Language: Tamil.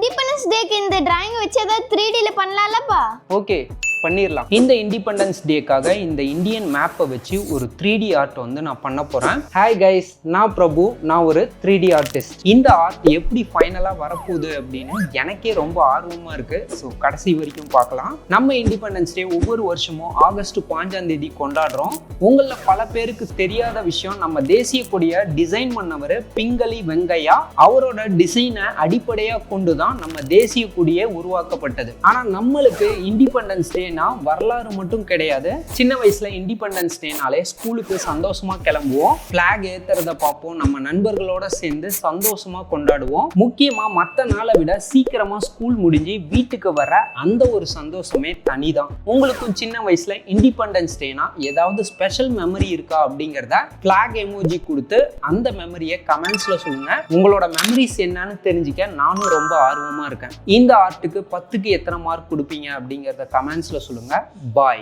இண்டிபெண்டன்ஸ் டேக்கு இந்த டிராயிங் வச்சு ஏதாவது 3Dல பண்ணலாம்லப்பா? ஓகே, பண்ணிடலாம். இந்த இண்டிபெண்டன்ஸ் டேக்காக இந்த இந்தியன் மேப்பை வச்சு ஒரு 3D ஆர்ட் வந்து நான் பண்ண போறேன். ஹாய் கைஸ், நான் பிரபு. நான் ஒரு 3D ஆர்டிஸ்ட். இந்த ஆர்ட் எப்படி ஃபைனலா வரப்போகுது அப்படின்னு எனக்கே ரொம்ப ஆர்வமா இருக்கு. ஸோ கடைசி வரைக்கும் பார்க்கலாம். நம்ம இண்டிபெண்டன்ஸ் டே ஒவ்வொரு வருஷமும் ஆகஸ்ட் 5ஆம் தேதி கொண்டாடுறோம். உங்களில் பல பேருக்கு தெரியாத விஷயம், நம்ம தேசிய கொடியை டிசைன் பண்ணவர் பிங்களி வெங்கையா. அவரோட டிசைனை அடிப்படையாக கொண்டு தான் நம்ம தேசிய கொடியே உருவாக்கப்பட்டது. ஆனால் நம்மளுக்கு இண்டிபெண்டன்ஸ் டே வரலாறு மட்டும் கிடையாது. சின்ன வயசுல இண்டிபெண்டன்ஸ் டேனாலே ஸ்கூலுக்கு சந்தோஷமா கிளம்புவோம், பிளாக் ஏத்துறத பார்ப்போம், நம்ம நண்பர்களோட சேர்ந்து சந்தோஷமா கொண்டாடுவோம். முக்கியமா மற்ற நாளை விட சீக்கிரமா ஸ்கூல் முடிஞ்சு வீட்டுக்கு வர அந்த ஒரு சந்தோஷமே தனிதான். உங்களுக்கும் சின்ன வயசுல இண்டிபெண்டன்ஸ் டேனா ஏதாவது ஸ்பெஷல் மெமரி இருக்கா அப்படிங்கிறத பிளாக் எமோஜி கொடுத்து அந்த மெமரியை கமெண்ட்ஸ்ல சொல்லுங்க. உங்களோட மெமரிஸ் என்னன்னு தெரிஞ்சுக்க நானும் ரொம்ப ஆர்வமா இருக்கேன். இந்த ஆர்ட்டுக்கு 10க்கு எத்தனை மார்க் கொடுப்பீங்க அப்படிங்கிறத கமெண்ட்ஸ்ல சொல்லுங்க. பாய்.